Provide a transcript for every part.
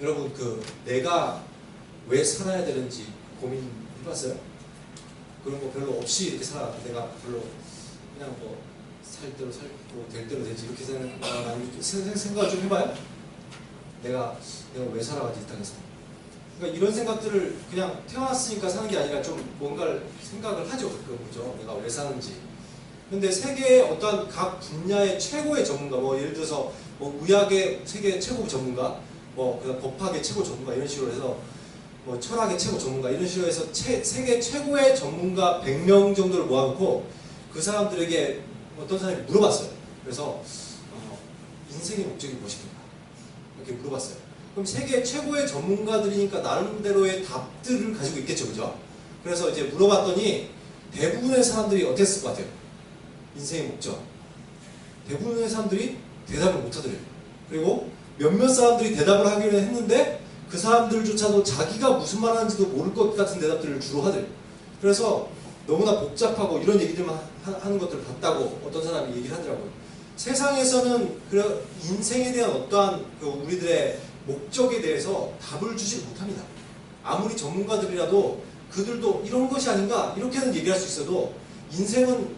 여러분 내가 왜 살아야 되는지 고민해봤어요? 그런 거 별로 없이 이렇게 살아. 내가 별로 그냥 뭐 살 대로 살고 될 대로 되지 이렇게 생각을 좀 해봐요. 내가 왜 살아가지 이 땅에서. 그러니까 이런 생각들을 그냥 태어났으니까 사는 게 아니라 좀 뭔가를 생각을 하죠. 그죠? 내가 왜 사는지. 근데 세계의 어떤 각 분야의 최고의 전문가, 뭐 예를 들어서 뭐 의학의 세계 최고 전문가, 뭐 그다음 법학의 최고 전문가 이런 식으로 해서 뭐 철학의 최고 전문가 이런 식으로 해서 세계 최고의 전문가 100명 정도를 모아놓고 그 사람들에게 어떤 사람이 물어봤어요. 그래서 인생의 목적이 무엇입니까? 이렇게 물어봤어요. 그럼 세계 최고의 전문가들이니까 나름대로의 답들을 가지고 있겠죠, 그죠? 그래서 이제 물어봤더니 대부분의 사람들이 어땠을 것 같아요? 인생의 목적. 대부분의 사람들이 대답을 못하더래요. 그리고 몇몇 사람들이 대답을 하기는 했는데 그 사람들조차도 자기가 무슨 말 하는지도 모를 것 같은 대답들을 주로 하더래요. 그래서 너무나 복잡하고 이런 얘기들만 하는 것들을 봤다고 어떤 사람이 얘기를 하더라고요. 세상에서는 인생에 대한 어떠한 우리들의 목적에 대해서 답을 주지 못합니다. 아무리 전문가들이라도 그들도 이런 것이 아닌가 이렇게는 얘기할 수 있어도 인생은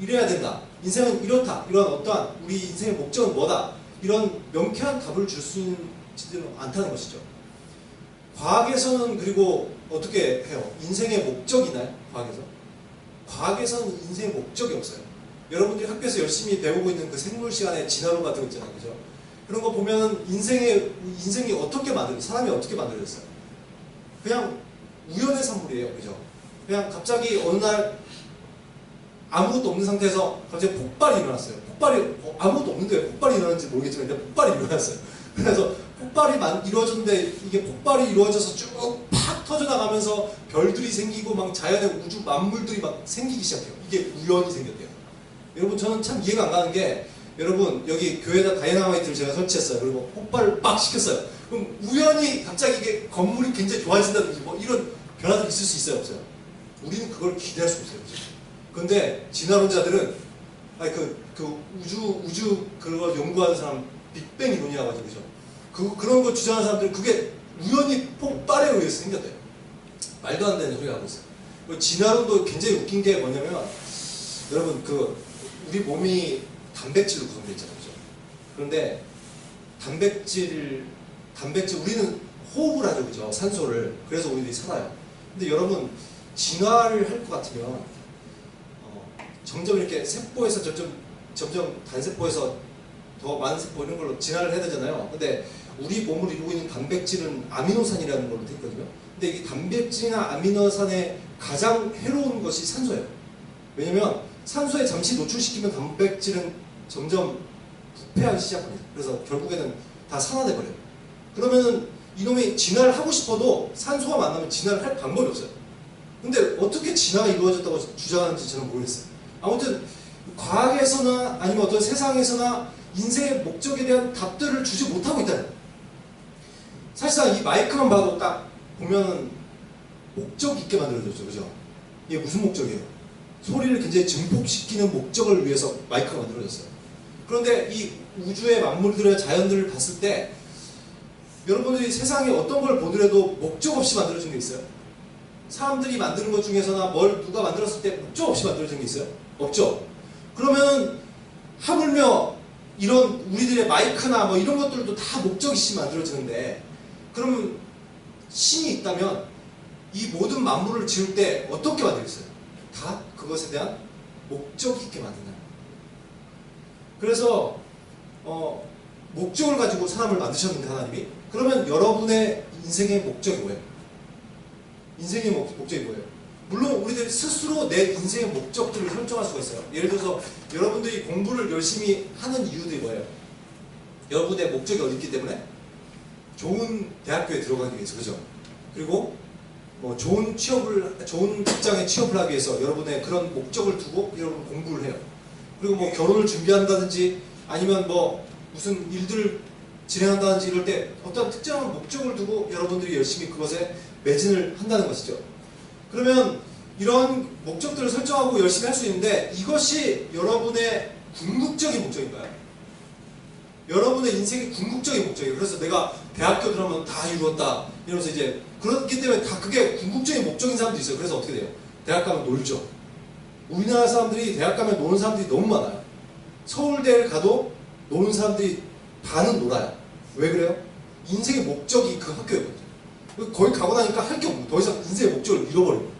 이래야 된다. 인생은 이렇다. 이런 어떠한 우리 인생의 목적은 뭐다. 이런 명쾌한 답을 줄 수 있지는 않다는 것이죠. 과학에서는 그리고 어떻게 해요? 인생의 목적이 있나요? 과학에서는 인생의 목적이 없어요. 여러분들이 학교에서 열심히 배우고 있는 그 생물 시간에 진화론 같은 거 있잖아요. 그죠? 그런 거 보면 인생이 어떻게 사람이 어떻게 만들어졌어요? 그냥 우연의 산물이에요. 그죠? 그냥 갑자기 어느 날 아무것도 없는 상태에서 갑자기 폭발이 일어났어요. 아무것도 없는데 폭발이 일어났는지 모르겠지만 일단 폭발이 일어났어요. 그래서 폭발이 이루어졌는데 이게 폭발이 이루어져서 쭉 팍 터져나가면서 별들이 생기고 막 자연의 우주 만물들이 막 생기기 시작해요. 이게 우연히 생겼대요. 여러분 저는 참 이해가 안 가는 게 여러분 여기 교회에다 다이너마이트를 제가 설치했어요. 그리고 폭발을 빡 시켰어요. 그럼 우연히 갑자기 이게 건물이 굉장히 좋아진다든지 뭐 이런 변화들이 있을 수 있어요? 없어요? 우리는 그걸 기대할 수 없어요. 그렇죠? 근데 진화론자들은 우주 그걸 연구하는 사람 빅뱅 이론이라고 하죠. 그죠? 그런 거 주장하는 사람들은 그게 우연히 폭발에 의해서 생겼대요. 말도 안 되는 소리 하고 있어요. 진화론도 굉장히 웃긴 게 뭐냐면 여러분 우리 몸이 단백질로 구성되어 있잖아요. 그죠? 그런데 단백질 우리는 호흡을 하죠. 그죠? 산소를. 그래서 우리들이 살아요. 근데 여러분 진화를 할 것 같으면 점점 이렇게 세포에서 점점 단세포에서 더 많은 세포 이런 걸로 진화를 해야 되잖아요. 근데 우리 몸을 이루고 있는 단백질은 아미노산이라는 걸로 되어 있거든요. 근데 이 단백질이나 아미노산의 가장 해로운 것이 산소예요. 왜냐면 산소에 잠시 노출시키면 단백질은 점점 부패하기 시작합니다. 그래서 결국에는 다 산화돼 버려요. 그러면은 이놈이 진화를 하고 싶어도 산소가 만나면 진화를 할 방법이 없어요. 근데 어떻게 진화가 이루어졌다고 주장하는지 저는 모르겠어요. 아무튼 과학에서나 아니면 어떤 세상에서나 인생의 목적에 대한 답들을 주지 못하고 있다는 거예요. 사실상 이 마이크만 봐도 딱 보면은 목적 있게 만들어졌죠. 그죠? 이게 무슨 목적이에요? 소리를 굉장히 증폭시키는 목적을 위해서 마이크가 만들어졌어요. 그런데 이 우주의 만물들의 자연들을 봤을 때 여러분들이 세상에 어떤 걸 보더라도 목적 없이 만들어진 게 있어요? 사람들이 만드는 것 중에서나 누가 만들었을 때 목적 없이 만들어진 게 있어요? 없죠? 그러면 하물며 이런 우리들의 마이크나 뭐 이런 것들도 다 목적 없이 만들어지는데 그러면 신이 있다면 이 모든 만물을 지을 때 어떻게 만들겠어요? 다 그것에 대한 목적이 있게 만든다. 그래서 목적을 가지고 사람을 만드셨는데 하나님이 그러면 여러분의 인생의 목적이 뭐예요? 인생의 목적이 뭐예요? 물론 우리들 스스로 내 인생의 목적들을 설정할 수가 있어요. 예를 들어서 여러분들이 공부를 열심히 하는 이유들이 뭐예요? 여러분의 목적이 어디 있기 때문에? 좋은 대학교에 들어가기 위해서, 그죠? 그리고 뭐 좋은 직장에 취업을 하기 위해서 여러분의 그런 목적을 두고 여러분 공부를 해요. 그리고 뭐 결혼을 준비한다든지 아니면 뭐 무슨 일들을 진행한다든지 이럴 때 어떤 특정한 목적을 두고 여러분들이 열심히 그것에 매진을 한다는 것이죠. 그러면 이런 목적들을 설정하고 열심히 할 수 있는데 이것이 여러분의 궁극적인 목적인가요? 여러분의 인생의 궁극적인 목적이에요. 그래서 내가 대학교 들어가면 다 이루었다 이러면서 이제 그렇기 때문에 다 그게 궁극적인 목적인 사람도 있어요. 그래서 어떻게 돼요? 대학 가면 놀죠. 우리나라 사람들이 대학 가면 노는 사람들이 너무 많아요. 서울대를 가도 노는 사람들이 반은 놀아요. 왜 그래요? 인생의 목적이 그 학교였거든요. 거기 가고 나니까 할 게 없고 더 이상 인생의 목적을 잃어버리고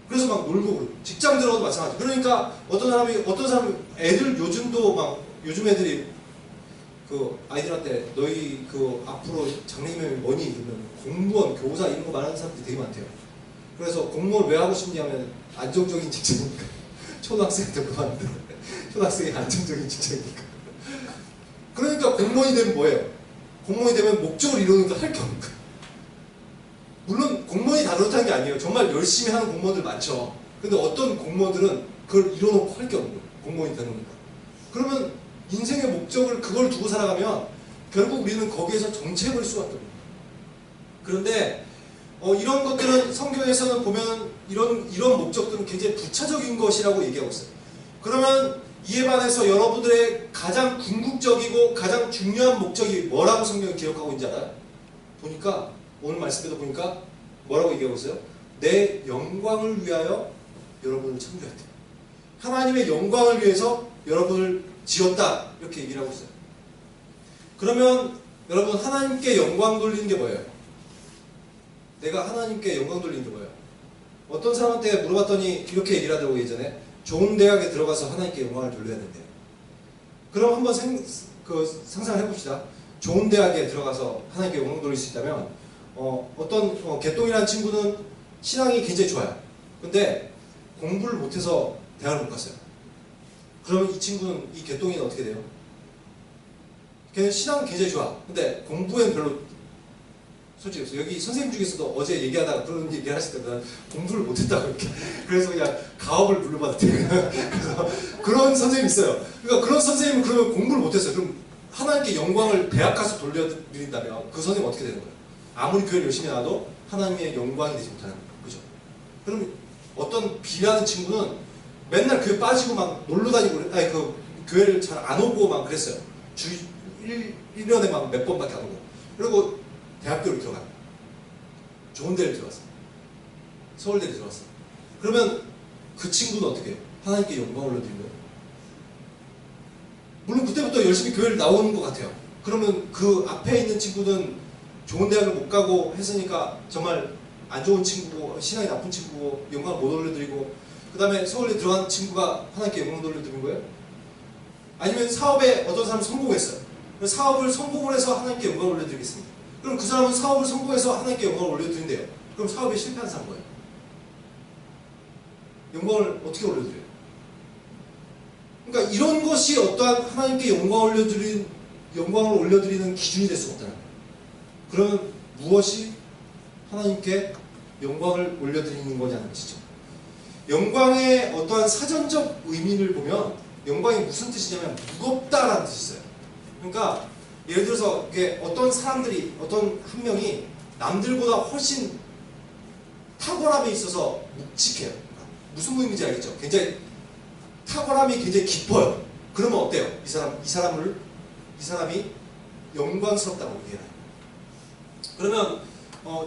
그래서 막 놀고 그러고 직장 들어가도 마찬가지. 그러니까 어떤 사람이 애들 요즘 애들이 그 아이들한테 너희 그 앞으로 장래희망이 뭐니 이러면 공무원, 교사 이런 거 말하는 사람들이 되게 많대요. 그래서 공무원 왜 하고 싶냐면 안정적인 직장이니까. 초등학생한테 그만데 초등학생이 안정적인 직장이니까. 그러니까 공무원이 되면 뭐예요? 공무원이 되면 목적을 이루니까 할 게 없는 거예요. 물론 공무원이 다 그렇다는 게 아니에요. 정말 열심히 하는 공무원들 많죠. 근데 어떤 공무원들은 그걸 이뤄놓고 할 게 없는 거예요. 공무원이 되는 거니까. 그러면 인생의 목적을 그걸 두고 살아가면 결국 우리는 거기에서 정체해버릴 수밖에 없는 거예요. 그런데 이런 것들은 성경에서는 보면 이런 목적들은 굉장히 부차적인 것이라고 얘기하고 있어요. 그러면 이에 반해서 여러분들의 가장 궁극적이고 가장 중요한 목적이 뭐라고 성경이 기록하고 있는지 알아요? 보니까 오늘 말씀에도 보니까 뭐라고 얘기하고 있어요? 내 영광을 위하여 여러분을 창조했대요. 하나님의 영광을 위해서 여러분을 지었다 이렇게 얘기를 하고 있어요. 그러면 여러분 하나님께 영광 돌리는 게 뭐예요? 내가 하나님께 영광 돌리는 게 뭐예요? 어떤 사람한테 물어봤더니 이렇게 얘기를 하더라고요. 예전에 좋은 대학에 들어가서 하나님께 영광을 돌려야 된대요. 그럼 한번 상상을 해봅시다. 좋은 대학에 들어가서 하나님께 영광 돌릴 수 있다면 어떤 개똥이라는 친구는 신앙이 굉장히 좋아요. 근데 공부를 못해서 대학을 못 갔어요. 그러면 이 친구는, 이 개똥이는 어떻게 돼요? 걔는 신앙은 굉장히 좋아. 근데 공부에는 별로 솔직히 없어요. 여기 선생님 중에서도 어제 얘기하다가 그런 얘기를 하실 때보다 공부를 못했다고 이렇게. 그래서 그냥 가업을 물려받았대요. 그래서 그런 선생님이 있어요. 그러니까 그런 선생님은 그러면 공부를 못했어요. 그럼 하나님께 영광을 대학 가서 돌려드린다면 그 선생님은 어떻게 되는 거예요? 아무리 교회를 열심히 나와도 하나님의 영광이 되지 못하는 거예요. 그죠? 그럼 어떤 B라는 친구는 맨날 교회 빠지고 막 놀러 다니고, 교회를 잘 안 오고 막 그랬어요. 주 1년에 막 몇 번밖에 안 오고. 그리고 대학교를 들어가요. 좋은 데를 들어갔어요. 서울대를 들어갔어요. 그러면 그 친구는 어떻게 해요? 하나님께 영광을 올려드린 거예요. 물론 그때부터 열심히 교회를 나오는 것 같아요. 그러면 그 앞에 있는 친구는 좋은 대학을 못 가고 했으니까 정말 안 좋은 친구고 신앙이 나쁜 친구고 영광을 못 올려드리고 그 다음에 서울에 들어간 친구가 하나님께 영광을 올려드린 거예요? 아니면 사업에 어떤 사람은 성공했어요. 그래서 사업을 성공을 해서 하나님께 영광을 올려드리겠습니다. 그럼 그 사람은 사업을 성공해서 하나님께 영광을 올려드린대요. 그럼 사업에 실패한 사람 뭐예요? 영광을 어떻게 올려드려요? 그러니까 이런 것이 어떠한 하나님께 영광을 올려드리는 기준이 될 수 없다는 거예요. 그러면 무엇이 하나님께 영광을 올려드리는 거냐는 것이죠. 영광의 어떠한 사전적 의미를 보면 영광이 무슨 뜻이냐면 무겁다라는 뜻이 있어요. 그러니까 예를 들어서 이게 어떤 사람들이 어떤 한 명이 남들보다 훨씬 탁월함에 있어서 묵직해요. 무슨 의미인지 알겠죠? 굉장히 탁월함이 굉장히 깊어요. 그러면 어때요? 이 사람이 영광스럽다고 얘기해요. 그러면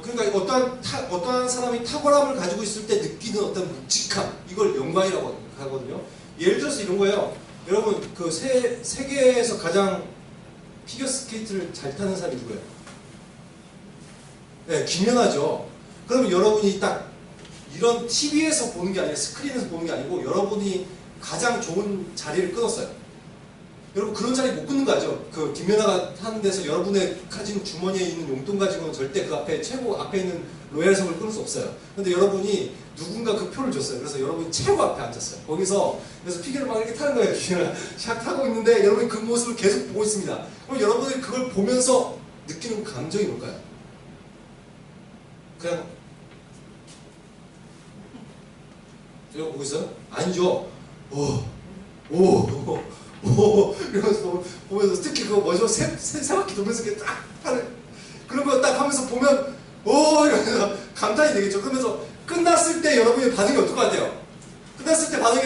그러니까 어떠한 사람이 탁월함을 가지고 있을 때 느끼는 어떤 묵직함, 이걸 영광이라고 하거든요. 예를 들어서 이런 거예요. 여러분 그 세계에서 가장 피겨스케이트를 잘 타는 사람이 누구예요? 네, 김연아죠. 그러면 여러분이 딱 이런 TV에서 보는 게 아니라 스크린에서 보는 게 아니고 여러분이 가장 좋은 자리를 끊었어요. 여러분 그런 자리 못 끊는 거 알죠? 그 김연아가 타는 데서 여러분의 가진 주머니에 있는 용돈 가지고는 절대 그 앞에 최고 앞에 있는 로얄석을 끊을 수 없어요. 근데 여러분이 누군가 그 표를 줬어요. 그래서 여러분이 최고 앞에 앉았어요. 그래서 피겨를 막 이렇게 타는 거예요. 김연아 샥 타고 있는데 여러분이 그 모습을 계속 보고 있습니다. 그럼 여러분이 그걸 보면서 느끼는 감정이 뭘까요? 그냥 이거 보고 있어요? 아니죠. 이러면서 보면서 특히 그거 뭐죠? 세 바퀴 돌면서 이렇게 딱 하는 그런 거 딱 하면서 보면 이러면서 감탄이 되겠죠. 그러면서 끝났을 때 여러분의 반응이 어떨 것 같아요? 끝났을 때 반응이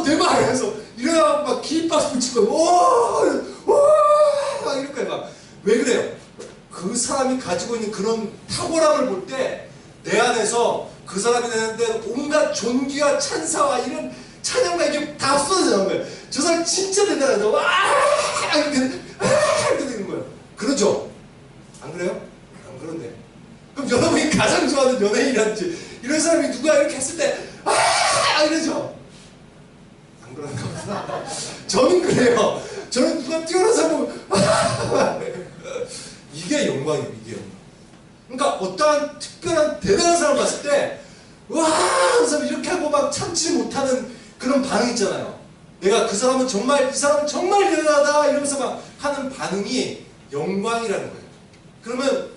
대박! 이러면서 이래야 막 기립박수 붙이고 와 이럴 거야 막. 왜 그래요? 그 사람이 가지고 있는 그런 탁월함을 볼 때 내 안에서 그 사람이 되는데 온갖 존귀와 찬사와 이런 찬양과 이게 다 쏟아져 나오는 거예요. 저 사람 진짜 대단하다. 와 이렇게 되는 거예요. 그러죠? 안 그래요? 안 그런데. 그럼 여러분이 가장 좋아하는 연예인이라든지 이런 사람이 누가 이렇게 했을 때 이러죠? 안 그런가 보다. 저는 그래요. 저는 누가 뛰어난 사람 보면 이게 영광이에요. 이게 영광. 그러니까 어떠한 특별한 대단한 사람 봤을 때 와! 그 사람 이렇게 하고 막 참지 못하는 그런 반응 있잖아요. 내가 그 사람은 정말 이 사람은 정말 대단하다 이러면서 막 하는 반응이 영광이라는 거예요. 그러면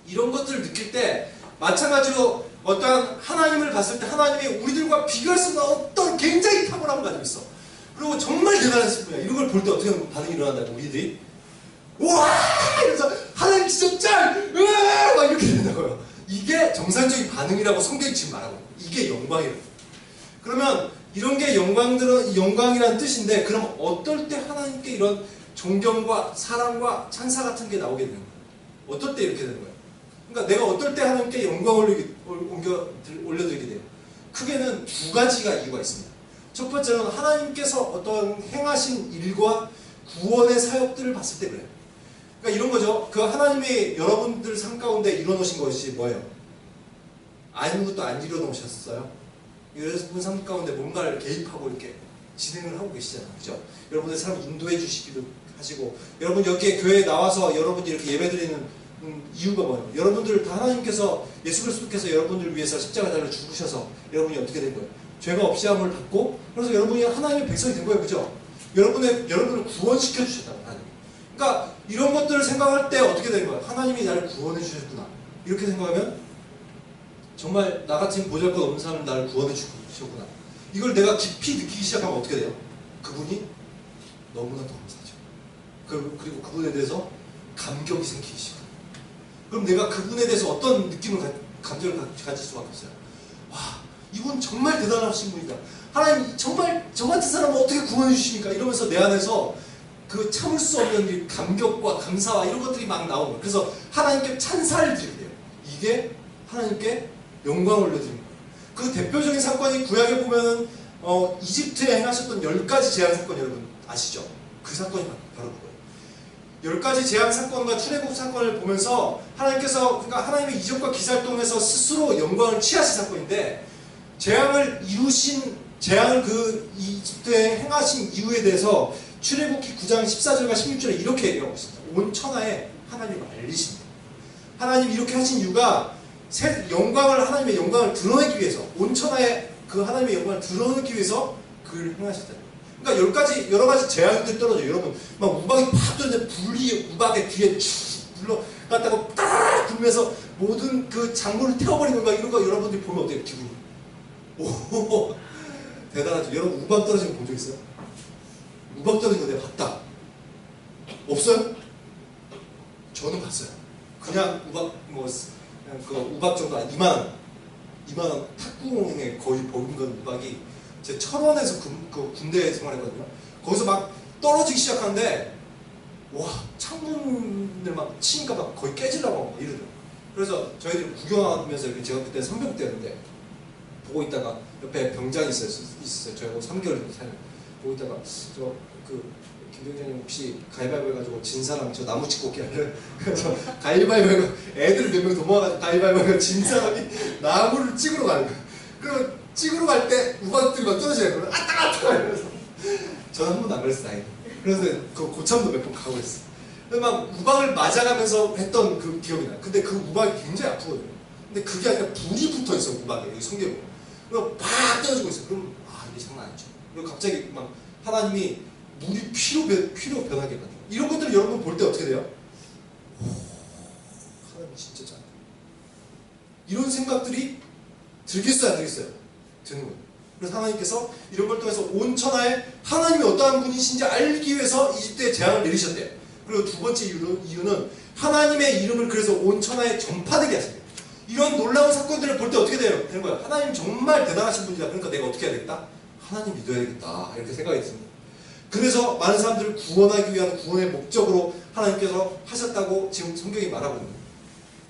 이런 것들을 느낄 때 마찬가지로 어떠한 하나님을 봤을 때 하나님이 우리들과 비교할 수 없는 어떤 굉장히 탁월함을 가지고 있어. 그리고 정말 대단하신 분이야. 이런 걸 볼 때 어떻게 반응이 일어난다고 우리들이 와! 이러면서 하나님 진짜 짱! 으아! 막 이렇게 된다고요. 이게 정상적인 반응이라고 성경이 지금 말하고 이게 영광이라고. 그러면 이런 게 영광이라는 뜻인데 그럼 어떨 때 하나님께 이런 존경과 사랑과 찬사 같은 게 나오게 되는 거예요? 어떨 때 이렇게 되는 거예요? 그러니까 내가 어떨 때 하나님께 영광을 올려드리게 돼요? 크게는 두 가지가 이유가 있습니다. 첫 번째는 하나님께서 어떤 행하신 일과 구원의 사역들을 봤을 때 그래요. 그러니까 이런 거죠. 그 하나님이 여러분들 삶 가운데 이뤄놓으신 것이 뭐예요? 아무것도 안 이뤄놓으셨어요. 여러분 삶 가운데 뭔가를 개입하고 이렇게 진행을 하고 계시잖아요. 그죠? 여러분들 삶 인도해 주시기도 하시고, 여러분 여기에 교회에 나와서 여러분이 이렇게 예배드리는 이유가 뭐예요? 여러분들 다 하나님께서 예수 그리스도께서 여러분들 위해서 십자가 달려 죽으셔서 여러분이 어떻게 된 거예요? 죄가 없이 함을 받고, 그래서 여러분이 하나님의 백성이 된 거예요. 그죠? 여러분을 구원시켜 주셨다고 하나님. 그러니까 이런 것들을 생각할 때 어떻게 되는 거예요? 하나님이 나를 구원해 주셨구나. 이렇게 생각하면 정말 나 같은 보잘것없는 사람은 나를 구원해 주셨구나. 이걸 내가 깊이 느끼기 시작하면 어떻게 돼요? 그분이 너무나도 감사하죠. 그리고 그분에 대해서 감격이 생기기 시작해요. 그럼 내가 그분에 대해서 어떤 느낌을 감정을 가질 수밖에 없어요. 와, 이분 정말 대단하신 분이다. 하나님 정말 저 같은 사람을 어떻게 구원해 주십니까? 이러면서 내 안에서 그 참을 수 없는 감격과 감사와 이런 것들이 막 나오는 거예요. 그래서 하나님께 찬사를 드리게 돼요. 이게 하나님께 영광을 올려드리는 거예요. 그 대표적인 사건이 구약에 보면은 이집트에 행하셨던 10가지 재앙 사건 여러분 아시죠? 그 사건이 바로 그거예요. 10가지 재앙 사건과 출애굽 사건을 보면서 하나님께서, 그러니까 하나님의 이적과 기사활동에서 스스로 영광을 취하신 사건인데, 재앙을 그 이집트에 행하신 이유에 대해서 출애굽기 9장 14절과 16절에 이렇게 얘기하고 있습니다. 온 천하에 하나님을 알리십니다. 하나님 이렇게 하신 이유가 하나님의 영광을 드러내기 위해서, 온 천하에 그 하나님의 영광을 드러내기 위해서 그를 행하셨다. 그러니까 여러 가지 재앙들이 떨어져요. 여러분 막 우박이 팍 떨어지는데 불이 우박의 뒤에 쭉 불러갔다가 딱 불면서 모든 그 작물을 태워버리는 거, 이런 거 여러분들이 보면 어때요? 기분이? 오 대단하죠. 여러분 우박 떨어지는 거 본 적 있어요? 우박 떨어지는 거 내가 봤다. 없어요? 저는 봤어요. 그냥 우박 그냥 그 우박 정도 아니 2만원 탁구공에 거의 버금건 우박이 제 철원에서 그 군대 생활했거든요. 거기서 막 떨어지기 시작하는데 와 창문을 막 치니까 막 거의 깨지려고 막 이러더라고요. 그래서 저희들이 구경하면서 이렇게, 제가 그때 성병 때였는데 보고 있다가 옆에 병장이 있었어요. 저희가 3개월 정도 살면 보고 있다가 김병장님 혹시 가위바위보 해가지고 진 사람 저 나무 찍고 할래요? 그래서 가위바위보 애들 몇 명 도모아가지고 가위바위보 진 사람이 나무를 찍으러 가는 거예요. 그러면 찍으러 갈 때 우박들이 막 떨어져요. 그러면 아따 이러면서 저는 한 번도 안 그랬어요. 다행히. 그래서 그 고참도 몇 번 가고 있어요. 그래서 막 우박을 맞아가면서 했던 그 기억이 나요. 근데 그 우박이 굉장히 아프거든요. 근데 그게 아니라 불이 붙어있어 우박에. 여기 성경에. 그럼 팍 떨어지고 있어요. 그럼 이게 장난 아니죠. 그리고 갑자기 막 하나님이 물이 피로 변하게 만들어요. 이런 것들을 여러분 볼 때 어떻게 돼요? 하나님 진짜 잘. 이런 생각들이 들겠어요, 안 들겠어요? 드는 거예요. 그래서 하나님께서 이런 걸 통해서 온 천하에 하나님이 어떠한 분이신지 알기 위해서 이집트에 재앙을 내리셨대요. 그리고 두 번째 이유는 하나님의 이름을 그래서 온 천하에 전파되게 하셨대요. 이런 놀라운 사건들을 볼 때 어떻게 되는 거예요? 하나님 정말 대단하신 분이다. 그러니까 내가 어떻게 해야 되겠다? 하나님 믿어야 되겠다. 이렇게 생각이 듭니다. 그래서 많은 사람들을 구원하기 위한 구원의 목적으로 하나님께서 하셨다고 지금 성경이 말하고 있는 거예요.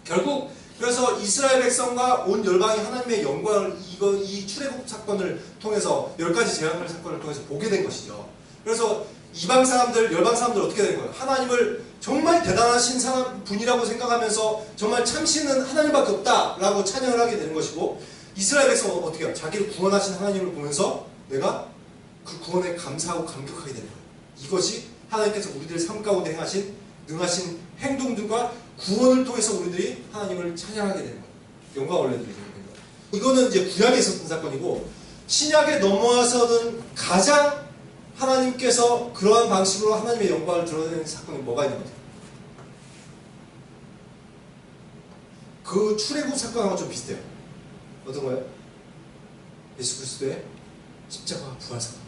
결국 그래서 이스라엘 백성과 온 열방이 하나님의 영광을 이 출애굽 사건을 통해서 10가지 재앙을 사건을 통해서 보게 된 것이죠. 그래서 이방 사람들, 열방 사람들 어떻게 되는 거예요? 하나님을 정말 대단하신 분이라고 생각하면서 정말 참신은 하나님밖에 없다라고 찬양을 하게 되는 것이고, 이스라엘 백성은 어떻게 해요? 자기를 구원하신 하나님을 보면서 내가 그 구원에 감사하고 감격하게 되는 거예요. 이것이 하나님께서 우리들 삶 가운데 행하신 능하신 행동들과 구원을 통해서 우리들이 하나님을 찬양하게 되는 거예요. 영광을 올려드리게 되는 거예요. 이거는 이제 구약에 있었던 사건이고, 신약에 넘어와서는 가장 하나님께서 그러한 방식으로 하나님의 영광을 드러내는 사건이 뭐가 있는 거죠? 그 출애굽 사건하고 좀 비슷해요. 어떤 거예요? 예수 그리스도의 십자가와 부활 사건.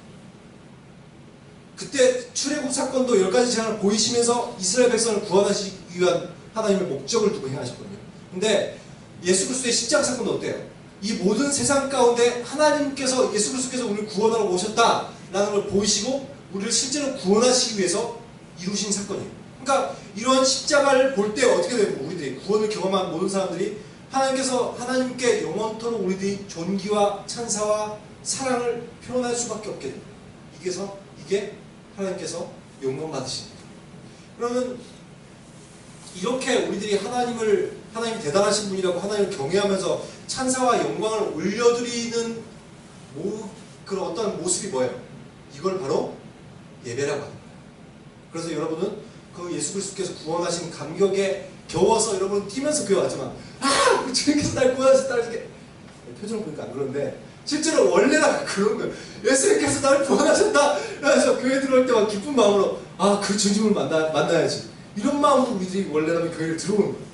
그때 출애굽 사건도 10가지 재앙을 보이시면서 이스라엘 백성을 구원하시기 위한 하나님의 목적을 두고 행하셨거든요. 근데 예수 그리스도의 십자가 사건도 어때요? 이 모든 세상 가운데 하나님께서 예수 그리스도께서 우리를 구원하러 오셨다라는 걸 보이시고 우리를 실제로 구원하시기 위해서 이루신 사건이에요. 그러니까 이러한 십자가를 볼 때 어떻게 되고 우리들이 구원을 경험한 모든 사람들이 하나님께 영원토록 우리들이 존귀와 찬사와 사랑을 표현할 수밖에 없게 됩니다. 이게 하나님께서 영광 받으십니다. 그러면 이렇게 우리들이 하나님이 대단하신 분이라고 하나님을 경외하면서 찬사와 영광을 올려드리는 그런 어떤 모습이 뭐예요? 이걸 바로 예배라고 하는 거예요. 그래서 여러분은 그 예수 그리스도께서 구원하신 감격에 겨워서 여러분 뛰면서 교회하지만 주님께서 날 구원하셨다 이렇게 표정을 보니까 안 그런데 실제로 원래는 그런 거예요. 예수님께서 나를 구원하셨다. 그래서 교회 들어올 때 막 기쁜 마음으로 그 주님을 만나야지. 이런 마음으로 우리들이 원래라면 교회를 들어오는 거예요.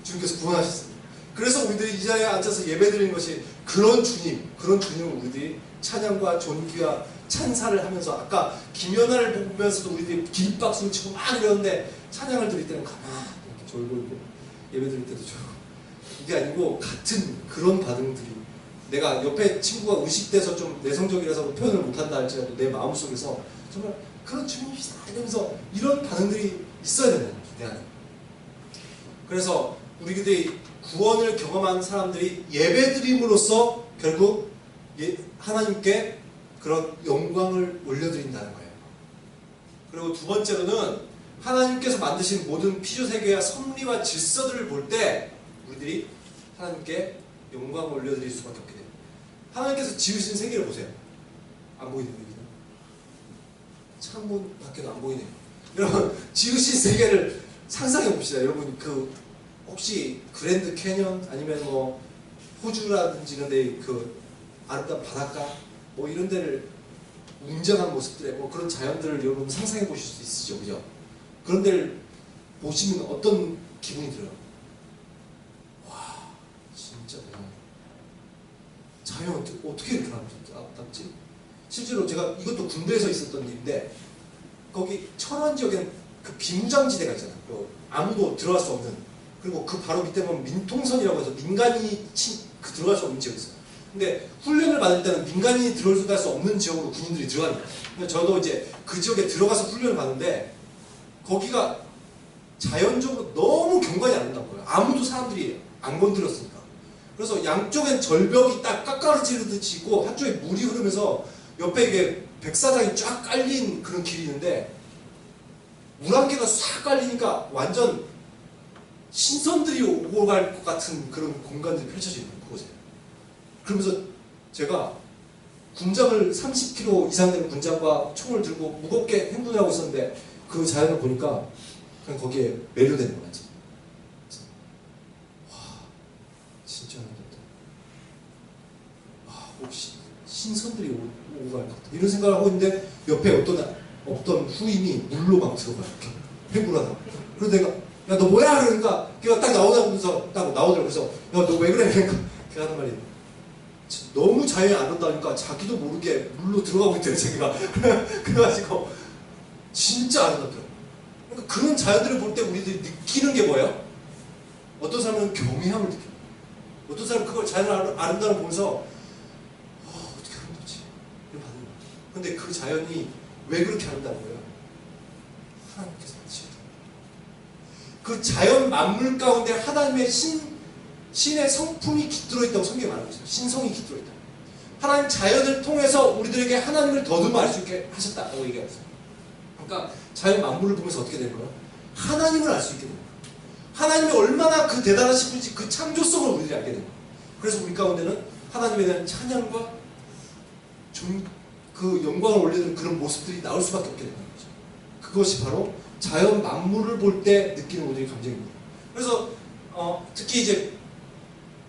주님께서 구원하셨습니다. 그래서 우리들이 이 자리에 앉아서 예배드리는 것이 그런 주님을 우리들이 찬양과 존귀와 찬사를 하면서 아까 김연아를 보면서도 우리들이 기립박수를 치고 막 이러는데 찬양을 드릴 때는 가만히 이렇게 졸고 있고 예배드릴 때도 졸고 이게 아니고 같은 그런 반응들이 내가 옆에 친구가 의식돼서 좀 내성적이라서 표현을 못한다 할지라도 내 마음속에서 정말 그런 주님이시다 이러면서 이런 반응들이 있어야 되는 거죠. 내 안에. 그래서 우리들이 구원을 경험한 사람들이 예배드림으로써 결국 하나님께 그런 영광을 올려드린다는 거예요. 그리고 두 번째로는 하나님께서 만드신 모든 피조세계와 섭리와 질서들을 볼 때 우리들이 하나님께 영광을 올려드릴 수밖에 없게 돼요. 하나님께서 지으신 세계를 보세요. 안 보이네요. 창문 밖에도 안 보이네요. 여러분 지으신 세계를 상상해 봅시다. 여러분 혹시 그랜드 캐년 아니면 뭐 호주라든지 이런데 그 아름다운 바닷가 뭐 이런 데를 웅장한 모습들의 뭐 그런 자연들을 여러분 상상해 보실 수 있으시죠, 그죠? 그런 데를 보시면 어떤 기분이 들어요? 와, 진짜 대단하다. 자연 어떻게 이렇게 아름답지? 실제로 제가 이것도 군대에서 있었던 일인데 거기 철원 지역에는 그 비무장지대가 있잖아요. 아무도 들어갈 수 없는. 그리고 그 바로 밑에 보면 민통선이라고 해서 민간인이 들어갈 수 없는 지역이 있어요. 근데 훈련을 받을 때는 민간인이 들어갈 수 없는 지역으로 군인들이 들어갑니다. 저도 이제 그 지역에 들어가서 훈련을 받는데 거기가 자연적으로 너무 경관이 아름다운 거예요. 아무도 사람들이 안 건드렸으니까. 그래서 양쪽엔 절벽이 딱 깎아지듯이 있고 한쪽에 물이 흐르면서 옆에 이게 백사장이 쫙 깔린 그런 길이 있는데 물 한 개가 싹 깔리니까 완전 신선들이 오고 갈 것 같은 그런 공간들이 펼쳐져 있는 그곳에. 그러면서 제가 군장을 30kg 이상 되는 군장과 총을 들고 무겁게 행군을 하고 있었는데 그 자연을 보니까 그냥 거기에 매료되는 거야. 와, 진짜 아름답다. 와, 혹시 신선들이 오고 갈 것 같다. 이런 생각을 하고 있는데 옆에 어떤 후임이 물로 막 들어가 이렇게 해구라다. 그래서 내가 야 너 뭐야? 그러니까 걔가 딱 나오면서 딱 나오더라고. 그래서 야 너 왜 그래? 그러니까 걔가 하는 말이 너무 자연이 아름다우니까 자기도 모르게 물로 들어가고 있대요. 자기가. 그래가지고 진짜 아름답더라고요. 그러니까 그런 자연들을 볼 때 우리들이 느끼는 게 뭐예요? 어떤 사람은 경외함을 느껴요. 어떤 사람은 그걸 자연을 아름다움을 보면서 어떻게 아름답지? 이런 반응이. 근데 그 자연이 왜 그렇게 아름다운 거예요? 하나님께서 만드셨다. 그 자연 만물 가운데 하나님의 신의 성품이 깃들어 있다고 성경이 말하고 있어요. 신성이 깃들어 있다. 하나님 자연을 통해서 우리들에게 하나님을 더듬어 알 수 있게 하셨다고 얘기하고 있어요. 그러니까 자연 만물을 보면서 어떻게 되는 거예요? 하나님을 알 수 있게 되는 거예요. 하나님이 얼마나 그 대단하신 분인지 그 창조성을 우리들이 알게 되는 거예요. 그래서 우리 가운데는 하나님에 대한 찬양과 그 영광을 올리는 그런 모습들이 나올 수밖에 없게 되는 거죠. 그것이 바로 자연 만물을 볼 때 느끼는 우리의 감정입니다. 그래서 특히 이제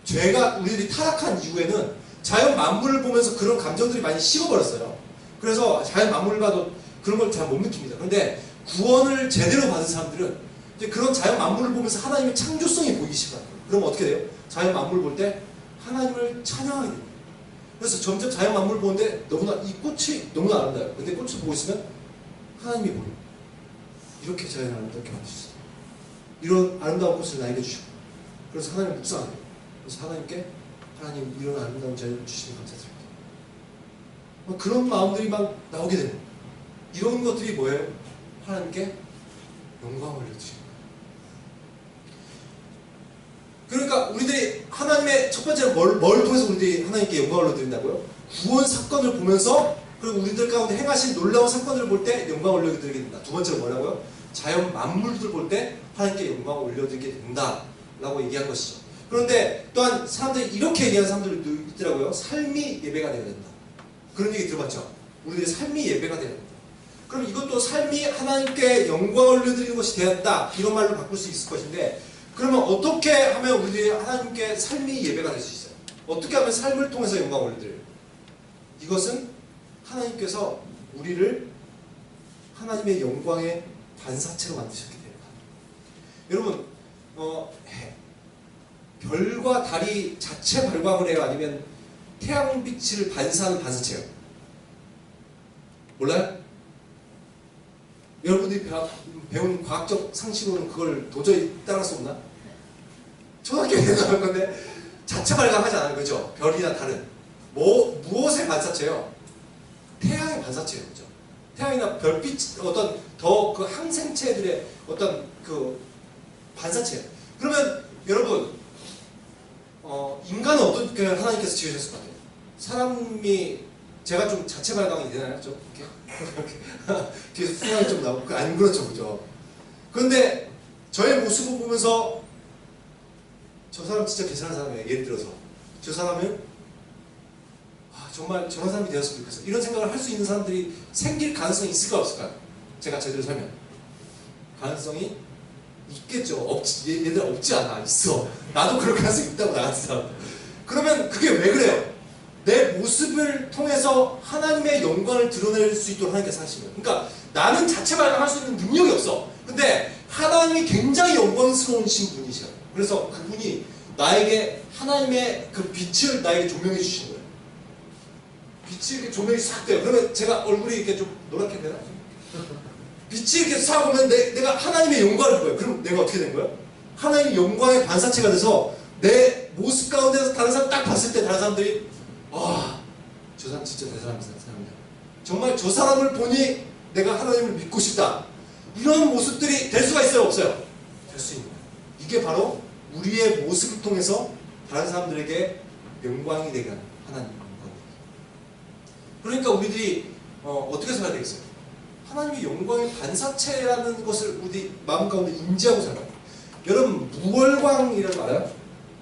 죄가 우리들이 타락한 이후에는 자연 만물을 보면서 그런 감정들이 많이 식어버렸어요. 그래서 자연 만물을 봐도 그런 걸 잘 못 느낍니다. 그런데 구원을 제대로 받은 사람들은 이제 그런 자연 만물을 보면서 하나님의 창조성이 보이기 시작해요. 그럼 어떻게 돼요? 자연 만물을 볼 때 하나님을 찬양하게 됩니다. 그래서 점점 자연 만물을 보는데 너무나 이 꽃이 너무나 아름다워요. 근데 꽃을 보고 있으면 하나님이 보여요. 이렇게 자연을 아름답게 만드셨어요. 이런 아름다운 꽃을 나에게 주시고, 그래서 하나님 묵상하게 돼요. 그래서 하나님께 하나님 이런 아름다운 자연을 주시니 감사드립니다. 그런 마음들이 막 나오게 되는 거예요. 이런 것들이 뭐예요? 하나님께 영광을 올려드리는 거예요. 그러니까 우리들이 하나님의 첫 번째는 뭘 통해서 우리들이 하나님께 영광을 올려드린다고요? 구원 사건을 보면서, 그리고 우리들 가운데 행하신 놀라운 사건을 볼 때 영광을 올려드리게 된다. 두 번째는 뭐라고요? 자연 만물들 볼 때 하나님께 영광을 올려드리게 된다 라고 얘기한 것이죠. 그런데 또한 사람들이 이렇게 얘기하는 사람들도 있더라고요. 삶이 예배가 되어야 된다. 그런 얘기 들어봤죠? 우리들의 삶이 예배가 되어야 된다. 그럼 이것도 삶이 하나님께 영광을 올려드리는 것이 되어야 한다, 이런 말로 바꿀 수 있을 것인데, 그러면 어떻게 하면 우리들이 하나님께 삶이 예배가 될 수 있어요? 어떻게 하면 삶을 통해서 영광을 올려드려요? 이것은 하나님께서 우리를 하나님의 영광의 반사체로 만드셨기 때문입니다. 여러분, 별과 달이 자체 발광을 해요? 아니면 태양빛을 반사하는 반사체예요? 몰라요? 여러분들이 배운 과학적 상식으로는 그걸 도저히 따라할 수 없나? 초등학교에 나올 건데 자체 발광하지 않아요, 그죠? 별이나 달은 무엇의 반사체예요? 태양의 반사체예요, 그죠? 태양이나 별빛, 어떤 더 그 항생체들의 어떤 그 반사체예요. 그러면 여러분, 인간은 어떻게 하나님께서 지으셨을 것 같아요? 사람이, 제가 좀 자체 발광이 되나요? 좀 이렇게 뒤에서 수상이 좀 나오고, 안 그렇죠, 그죠? 그런데 저의 모습을 보면서 저 사람 진짜 괜찮은 사람이에요. 예를 들어서 저 사람은 정말 저런 사람이 되었으면 좋겠어, 이런 생각을 할 수 있는 사람들이 생길 가능성이 있을까 없을까요? 제가 제대로 살면 가능성이 있겠죠. 얘들 없지 않아, 있어. 나도 그럴 가능성이 있다고, 나 같은 사람. 그러면 그게 왜 그래요? 내 모습을 통해서 하나님의 영광을 드러낼 수 있도록 하나님께서 하신 거예요. 그러니까 나는 자체 발광할 수 있는 능력이 없어. 근데 하나님이 굉장히 영광스러우신 분이셔요. 그래서 그분이 나에게 하나님의 그 빛을 나에게 조명해 주시는 거예요. 빛이 이렇게 조명이 싹 돼요. 그러면 제가 얼굴이 이렇게 좀 노랗게 되나? 빛이 이렇게 싹 오면 내가 하나님의 영광을 보여요. 그럼 내가 어떻게 된 거예요? 하나님의 영광의 반사체가 돼서 내 모습 가운데서 다른 사람 딱 봤을 때 다른 사람들이 저 사람 진짜 대단한 사람이다. 정말 저 사람을 보니 내가 하나님을 믿고 싶다. 이런 모습들이 될 수가 있어요, 없어요? 될 수 있는 거예요. 이게 바로 우리의 모습을 통해서 다른 사람들에게 영광이 되게 하는 하나님의 영광. 그러니까 우리들이 어떻게 살아야 되겠어요? 하나님의 영광의 반사체라는 것을 우리 마음 가운데 인지하고 살아요. 여러분, 무월광이라는 거 알아요?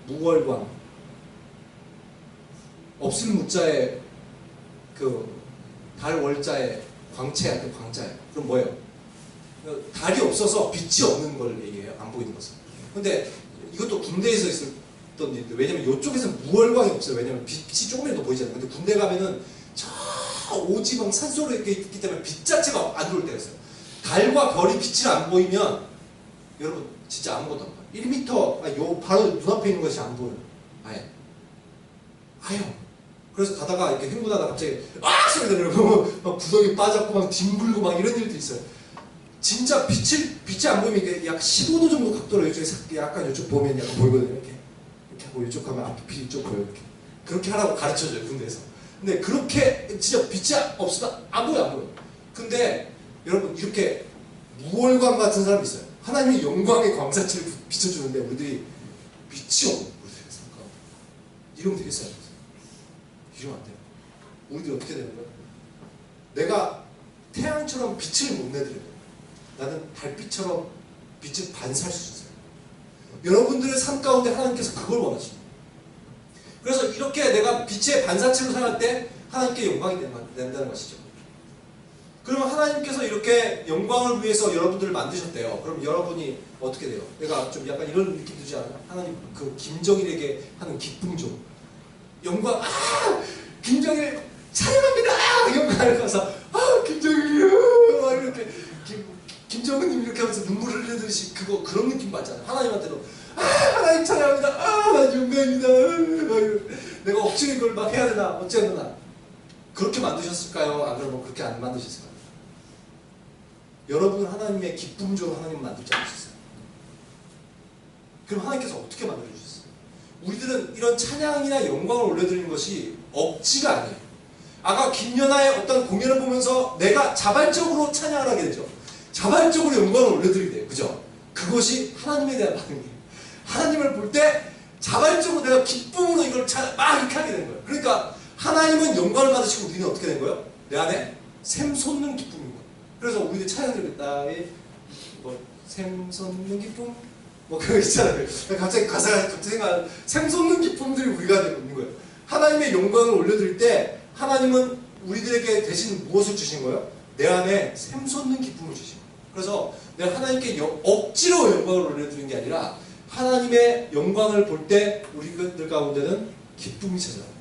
무월광. 없을 무자에 그 달 월자에 광채야, 광자예요. 그럼 뭐예요? 달이 없어서 빛이 없는 걸 얘기해요. 안 보이는 것은. 근데 이것도 군대에서 있었던 일인데, 왜냐면 이쪽에서는 무월광이 없어요. 왜냐면 빛이 조금이라도 보이잖아요. 근데 군대 가면은 저 오지방 산소로 이렇게 있기 때문에 빛 자체가 안 들어올 때가 있어요. 달과 별이 빛이 안 보이면 여러분 진짜 아무것도 안 보여요. 1m, 요 바로 눈앞에 있는 것이 안 보여요. 아예. 그래서 가다가 이렇게 흥분하다 갑자기 소리 들리고 막 구덩이 빠졌고 막 뒹굴고 막 이런 일도 있어요. 진짜 빛이 안 보이면 이게 약 15도 정도 각도로 이쪽에 약간 이쪽 보면 약간 보이거든요. 이렇게 하고 이쪽 가면 앞이 이쪽 보여요. 그렇게 하라고 가르쳐줘요, 군대에서. 근데 그렇게 진짜 빛이 없으면 안 보여. 근데 여러분 이렇게 무월광 같은 사람이 있어요. 하나님이 영광의 광사체를 비춰주는데 우리들이 미치어 우리들의 삶 가운데 이러면 되겠어요? 이러면 안 돼요. 우리들이 어떻게 되는 거야? 내가 태양처럼 빛을 못 내드려도 나는 달빛처럼 빛을 반사할 수 있어요. 여러분들의 삶 가운데 하나님께서 그걸 원하십니다. 그래서 이렇게 내가 빛의 반사체로 살할 때 하나님께 영광이 된다는 것이죠. 그러면 하나님께서 이렇게 영광을 위해서 여러분들을 만드셨대요. 그럼 여러분이 어떻게 돼요? 내가 좀 약간 이런 느낌 들지 않아요? 하나님 그 김정일에게 하는 기쁨종 영광 김정일 찬양합니다! 영광을 가서 김정일이요! 이렇게 김정은님 이렇게 하면서 눈물을 흘리듯이 그런 느낌 받잖아요. 하나님한테도 하나님 찬양합니다. 나 영광입니다. 내가 억지로 이걸 막 해야 되나 어찌해야 되나 그렇게 만드셨을까요? 안 그러면 그렇게 안 만드셨을까요? 여러분 하나님의 기쁨적으로 하나님 만들지 않으셨어요. 그럼 하나님께서 어떻게 만들어주셨어요? 우리들은 이런 찬양이나 영광을 올려드리는 것이 억지가 아니에요. 아까 김연아의 어떤 공연을 보면서 내가 자발적으로 찬양을 하게 되죠. 자발적으로 영광을 올려드리게 돼요. 그죠? 그것이 하나님에 대한 반응이에요. 하나님을 볼 때 자발적으로 내가 기쁨으로 이걸 막 이렇게 하게 되는 거예요. 그러니까 하나님은 영광을 받으시고 우리는 어떻게 된 거예요? 내 안에 샘솟는 기쁨인 거예요. 그래서 우리들 찬양 드리겠다. 샘솟는 기쁨? 그거 있잖아요. 갑자기 가사가 갑자기 생각나는 샘솟는 기쁨들이 우리가 되고 있는 거예요. 하나님의 영광을 올려드릴 때 하나님은 우리들에게 대신 무엇을 주신 거예요? 내 안에 샘솟는 기쁨을 주신 거예요. 그래서 내가 하나님께 억지로 영광을 올려드리는 게 아니라 하나님의 영광을 볼 때 우리들 가운데는 기쁨이 찾아와요.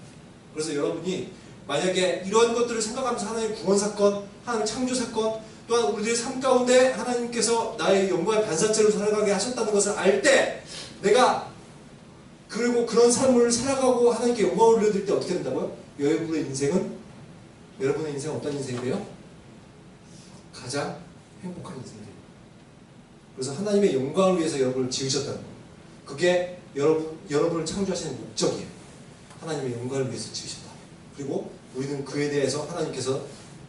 그래서 여러분이 만약에 이런 것들을 생각하면서 하나님의 구원사건, 하나님의 창조사건, 또한 우리들의 삶 가운데 하나님께서 나의 영광의 반사체로 살아가게 하셨다는 것을 알 때 내가 그리고 그런 삶을 살아가고 하나님께 영광을 올려드릴 때 어떻게 된다고요? 여러분의 인생은 어떤 인생이 돼요? 가장 행복한 인생이 돼요. 그래서 하나님의 영광을 위해서 여러분을 지으셨다는 거예요. 그게 여러분을 창조하시는 목적이에요. 하나님의 영광을 위해서 지으셨다. 그리고 우리는 그에 대해서 하나님께서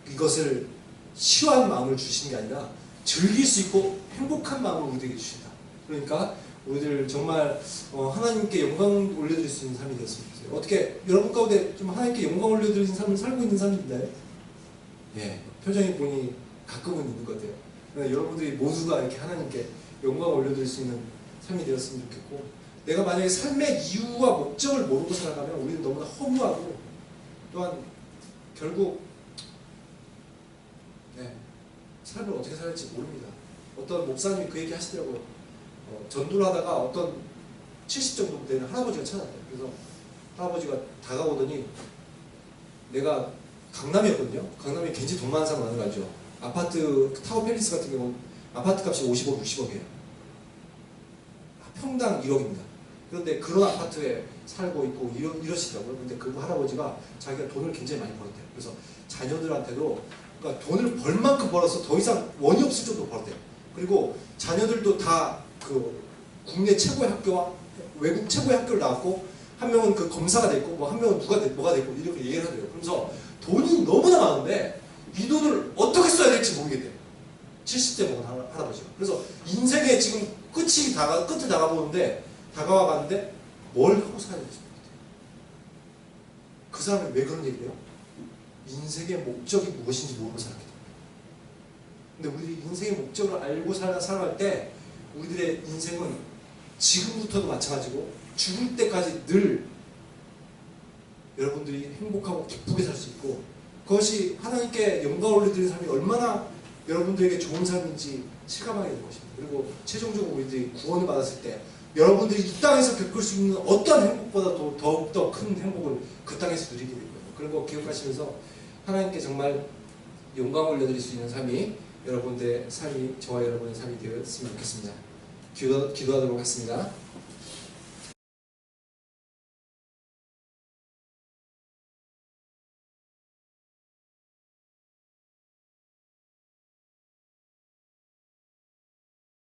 이것을 싫어하는 마음을 주시는 게 아니라 즐길 수 있고 행복한 마음을 우리에게 주신다. 그러니까 우리들 정말 하나님께 영광을 올려드릴 수 있는 삶이 되었으면 좋겠어요. 어떻게 여러분 가운데 좀 하나님께 영광을 올려드리는 삶을 살고 있는 사람인데 예, 표정이 보니 가끔은 있는 것 같아요. 그러니까 여러분들이 모두가 이렇게 하나님께 영광을 올려드릴 수 있는 삶이 되었으면 좋겠고, 내가 만약에 삶의 이유와 목적을 모르고 살아가면 우리는 너무나 허무하고, 또한 결국 삶을 어떻게 살지 모릅니다. 어떤 목사님이 그 얘기 하시더라고요. 전도를 하다가 어떤 70 정도 되는 할아버지가 찾아왔대요. 그래서 할아버지가 다가오더니, 내가 강남이었거든요. 강남에 굉장히 돈 많은 사람 많은 거 알죠? 아파트 타워 팰리스 같은 경우 아파트 값이 50억, 60억이에요. 평당 1억입니다. 그런데 그런 아파트에 살고 있고 이러시더라고요. 근데 그 할아버지가 자기가 돈을 굉장히 많이 벌었대요. 그래서 자녀들한테도 그러니까 돈을 벌 만큼 벌어서 더 이상 원이 없을 정도로 벌었대요. 그리고 자녀들도 다 그 국내 최고의 학교와 외국 최고의 학교를 나왔고, 한 명은 그 검사가 됐고, 뭐 한 명은 뭐가 됐고 이렇게 얘기를 하더래요. 그러면서 돈이 너무나 많은데 이 돈을 어떻게 써야 될지 모르겠대요. 70대 먹은 할아버지가. 그래서 인생에 지금 끝을 다가보는데 다가와가는데 뭘 하고 살아야 될지 모르겠대요. 그 사람이 왜 그런 얘기를 해요? 인생의 목적이 무엇인지 모르고 살았기 때문에. 근데 우리 인생의 목적을 알고 살아갈 때 우리들의 인생은 지금부터도 마찬가지고 죽을 때까지 늘 여러분들이 행복하고 기쁘게 살 수 있고, 그것이 하나님께 영광을 올려드리는 삶이 얼마나 여러분들에게 좋은 삶인지 실감하게 될 것입니다. 그리고 최종적으로 우리들이 구원을 받았을 때 여러분들이 이 땅에서 겪을 수 있는 어떤 행복보다도 더욱더 큰 행복을 그 땅에서 누리게 될 거예요. 그런 거 기억하시면서 하나님께 정말 영광을 올려드릴 수 있는 삶이 여러분들의 삶이, 저와 여러분의 삶이 되었으면 좋겠습니다. 기도하도록 하겠습니다.